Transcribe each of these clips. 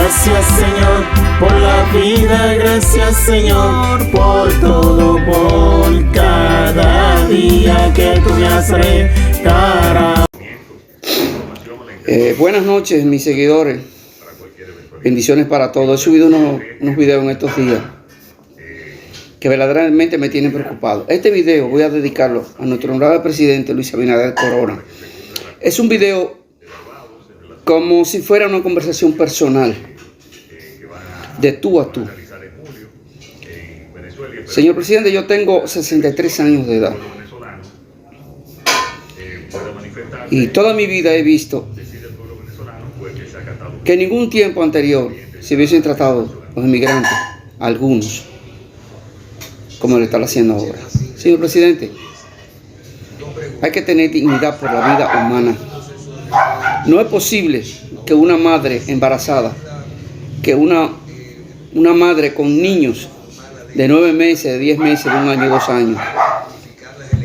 Gracias, Señor, por la vida. Gracias, Señor, por todo, por cada día que tú me has regalado. Buenas noches, mis seguidores. Bendiciones para todos. He subido unos videos en estos días que verdaderamente me tienen preocupado. Este video voy a dedicarlo a nuestro honorable presidente Luis Abinader Corona. Es un video como si fuera una conversación personal, de tú a tú. Señor presidente, yo tengo 63 años de edad y toda mi vida he visto que en ningún tiempo anterior se hubiesen tratado los inmigrantes, algunos, como lo están haciendo ahora. Señor presidente, hay que tener dignidad por la vida humana. No es posible que una madre embarazada, que una madre con niños de 9 meses, de 10 meses, de 1 año, 2 años,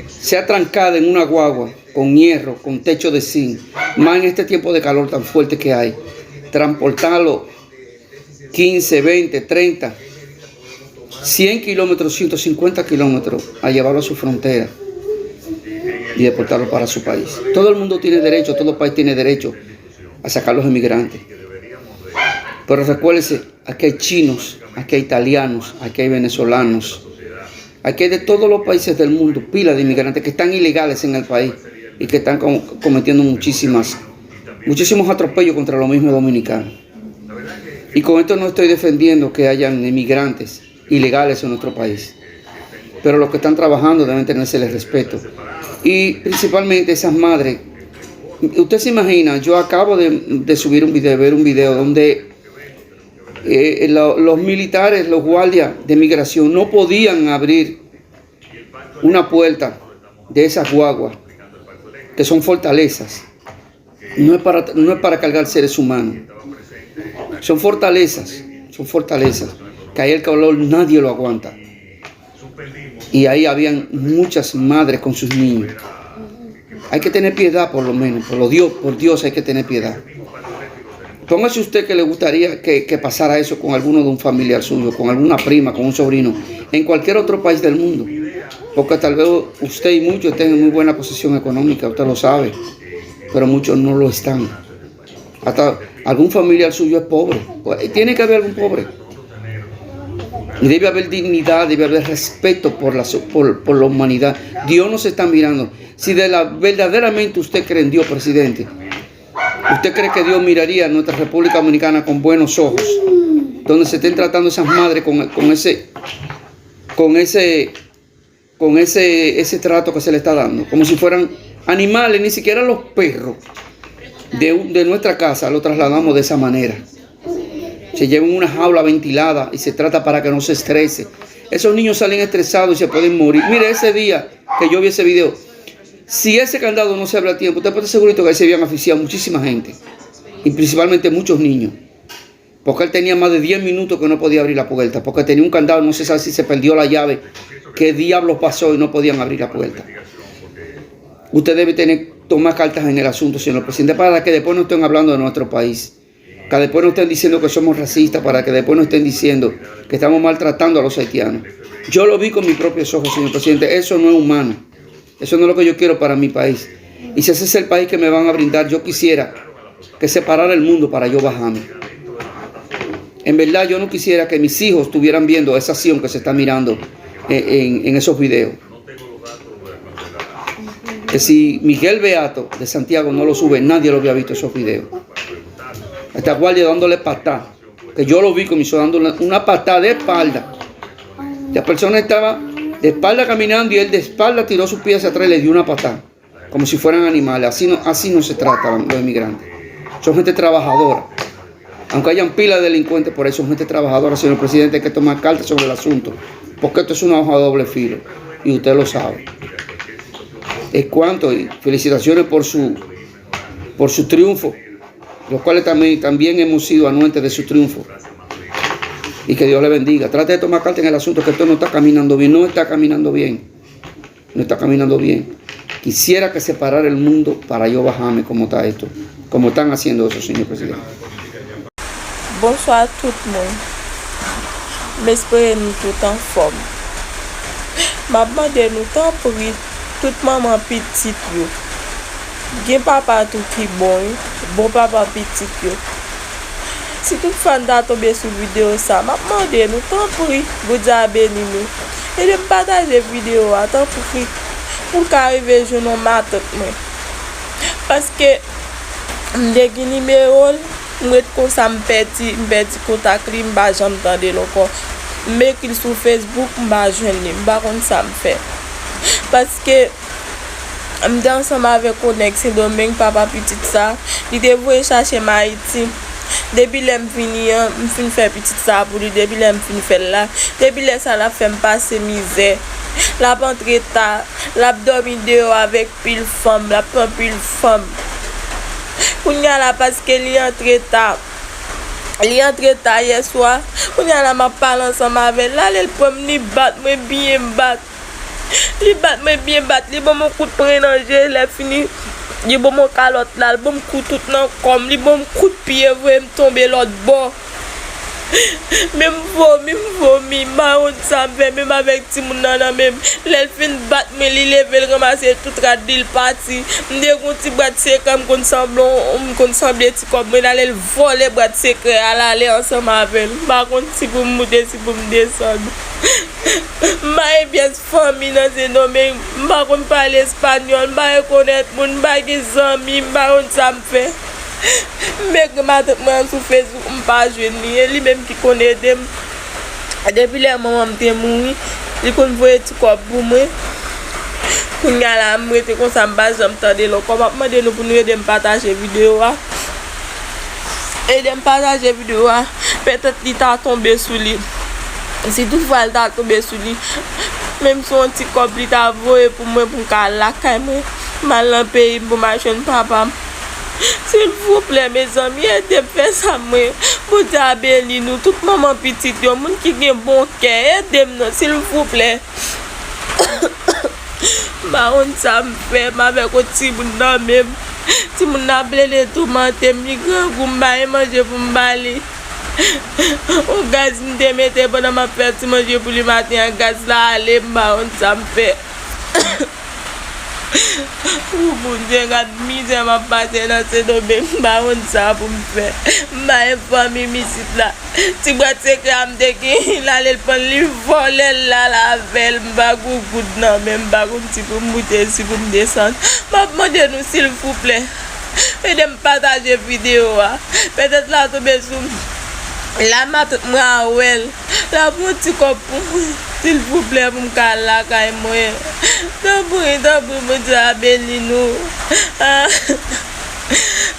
sea trancada en una guagua con hierro, con techo de zinc, más en este tiempo de calor tan fuerte que hay, transportarlo 15, 20, 30, 100 kilómetros, 150 kilómetros a llevarlo a su frontera y deportarlo para su país. Todo el mundo tiene derecho, todo país tiene derecho a sacar a los inmigrantes. Pero recuérdese, aquí hay chinos, aquí hay italianos, aquí hay venezolanos, aquí hay de todos los países del mundo, pilas de inmigrantes que están ilegales en el país y que están cometiendo muchísimos atropellos contra los mismos dominicanos. Y con esto no estoy defendiendo que hayan inmigrantes ilegales en nuestro país, pero los que están trabajando deben tenerse respeto. Y principalmente esas madres. Usted se imagina, yo acabo de subir un video, ver un video donde los militares, los guardias de migración no podían abrir una puerta de esas guaguas, que son fortalezas. No es para cargar seres humanos. Son fortalezas, que ahí el calor nadie lo aguanta. Y ahí habían muchas madres con sus niños. Hay que tener piedad, por lo menos, por Dios hay que tener piedad. Póngase usted que le gustaría que pasara eso con alguno de un familiar suyo, con alguna prima, con un sobrino, en cualquier otro país del mundo. Porque tal vez usted y muchos estén en muy buena posición económica, usted lo sabe, pero muchos no lo están. Hasta algún familiar suyo es pobre. Pues, tiene que haber algún pobre. Y debe haber dignidad, debe haber respeto por la humanidad. Dios nos está mirando. Si verdaderamente usted cree en Dios, presidente, ¿usted cree que Dios miraría a nuestra República Dominicana con buenos ojos? Donde se estén tratando esas madres con ese trato que se le está dando. Como si fueran animales, ni siquiera los perros de nuestra casa lo trasladamos de esa manera. Se lleva en una jaula ventilada y se trata para que no se estrese. Esos niños salen estresados y se pueden morir. Mire, ese día que yo vi ese video, si ese candado no se abre a tiempo, usted puede estar segurito que ahí se habían asfixiado muchísima gente, y principalmente muchos niños, porque él tenía más de 10 minutos que no podía abrir la puerta, porque tenía un candado, no se sabe si se perdió la llave, qué diablos pasó y no podían abrir la puerta. Usted debe tomar cartas en el asunto, señor presidente, para que después no estén hablando de nuestro país, que después no estén diciendo que somos racistas, para que después no estén diciendo que estamos maltratando a los haitianos. Yo lo vi con mis propios ojos, señor presidente. Eso no es humano. Eso no es lo que yo quiero para mi país. Y si ese es el país que me van a brindar, yo quisiera que separara el mundo para yo bajarme. En verdad, yo no quisiera que mis hijos estuvieran viendo esa acción que se está mirando en esos videos. Que si Miguel Beato de Santiago no lo sube, nadie lo había visto esos videos. Esta guardia dándole patada, que yo lo vi con mis ojos, dándole una patada de espalda. La persona estaba de espalda caminando y él de espalda tiró sus pies hacia atrás y le dio una patada, como si fueran animales. Así no se trata los inmigrantes. Son gente trabajadora. Aunque hayan pilas de delincuentes, por eso son gente trabajadora, señor presidente, hay que tomar cartas sobre el asunto, porque esto es una hoja de doble filo y usted lo sabe. Es cuanto, y felicitaciones por su triunfo, los cuales también hemos sido anuentes de su triunfo. Y que Dios le bendiga. Trate de tomar carta en el asunto, que esto no está caminando bien. No está caminando bien. No está caminando bien. Quisiera que separara el mundo para yo bajarme como está esto. Como están haciendo eso, señor presidente. Bonsoir tout le monde. M'espère nous tout en forme. Ma demande nous temps pour toute maman petite yo. Gen papa tout qui bon papa petit yo. Si tout fan da tomber sur vidéo ça, ma demande nous temps pour vous dire abonner nous et de partager vidéo à temps pour qu'arriver je non matin parce que m'de gen numéro m'ret comme ça m'perdi contact li m'ba jamais tande encore mais qu'il sur Facebook m'ba joindre m'ba kon ça me fait parce que m'de ensemble avec connexion domaine papa petit ça il devait chercher ma Haïti depuis l'aime fini m'fin faire petit ça pour lui depuis l'aime fin faire là depuis là ça la fait me passer misère la rentrée tard la dormi dehors avec pile femme la prend pile femme kounya la parce que li entré tard hier soir kounya la m'a parlé ensemble avec là elle prend ni battre moi bien battre li bat moi bien battre li bon mon coup de poing dans jeu là fini li bon mon calotte là bon coup tout dans comme li bon coup de pied vrai me tomber l'autre bord même vomi ma honte ça me fait même avec ti moun nan même l'elle fin battre me li lever ramasser tout radil parti m'de gon ti boîte secret me kon semblait ti comme me aller voler boîte secret aller ensemble avec par contre si pour monter si pour me descendre ma bien famille dans ce nom mais m'pa kon parler espagnol m'pa connaître moun m'pa gen zami m'pa honte ça me fait mais que ma tante moi sur Facebook m'pas joindre lui même qui connaît dem depuis les maman m'te mouri il kon voyer ti corps pour moi pour la m'rete comme ça m'pas jamais tande lo comme demander nous pour nous aider partager vidéo et de partager vidéo peut-être il t'a tombé sous lui si toutefois il t'a tombé sous lui même son petit corps il t'a voyer pour moi pour ka la kay moi mal en pays pour ma jeune papa. S'il vous plaît mes amis, aidez faire ça moi. Pour abonner nous toute maman petite yo moun qui gen bon cœur, aidez-nous s'il vous plaît. Ma on ça me fait avec petit moun nan même. Si moun na blé tout menté mi grand goumba et manger pour m'bali. O gaz m'te mette pendant ma fête manger pour le matin gaz là aller ma on ça me fait. Bon Dieu, regarde misère m'a passé dans ce domaine, bah on ça pour me faire. Ma famille misite là. Tu vois c'est que am de qui il allait prendre lui voler là la velle, m'a goût non même ba comme si pour monter si pour me descendre. M'a demandé nous s'il vous plaît. Et de me partager vidéo peut-être là tomber sous la mat moi well la petit cop s'il vous plaît pour me la kay moi d'abord me dire béni nous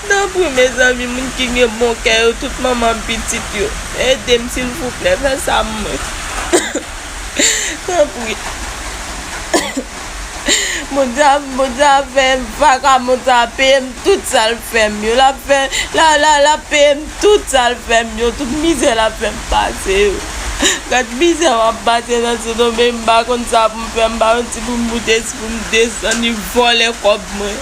d'abord mes amis moun qui gen bon cœur toute maman petite yo aidez-moi s'il vous plaît faites ça moi d'abord mon Dieu fait vaca mon paye tout ça le fait mieux la fait la paye tout ça le fait mieux toute misère la fait passer quand misère va passer dans ce domaine pas comme ça pour me faire un petit pour me monter pour me descendre ni voler comme moi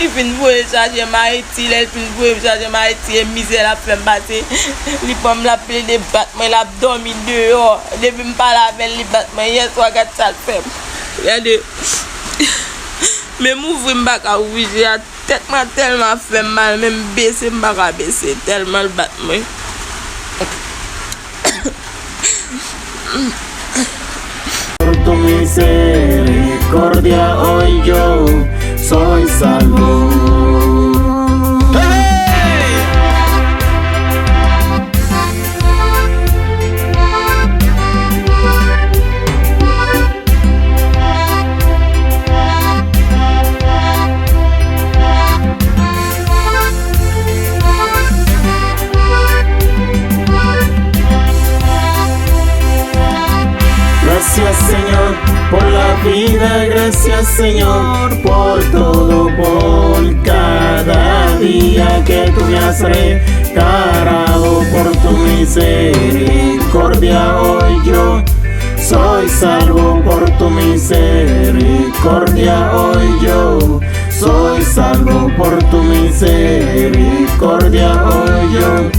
il vient pour charger ma Haïti il vient pour charger ma Haïti et misère la fait passer il peut me l'appeler des battements il a dormi dehors depuis me parler avec les battements hier soir quand ça le fait regardez même ouvrir m'ba ka ouvrir tête m'a tellement fait mal même baisser m'ba ka baisser tellement le battement Por tu misericordia hoy yo soy salvo. Gracias Señor por la vida, gracias Señor por todo, por cada día que tú me has recargado, por tu misericordia hoy yo soy salvo, por tu misericordia hoy yo soy salvo, por tu misericordia. Señor.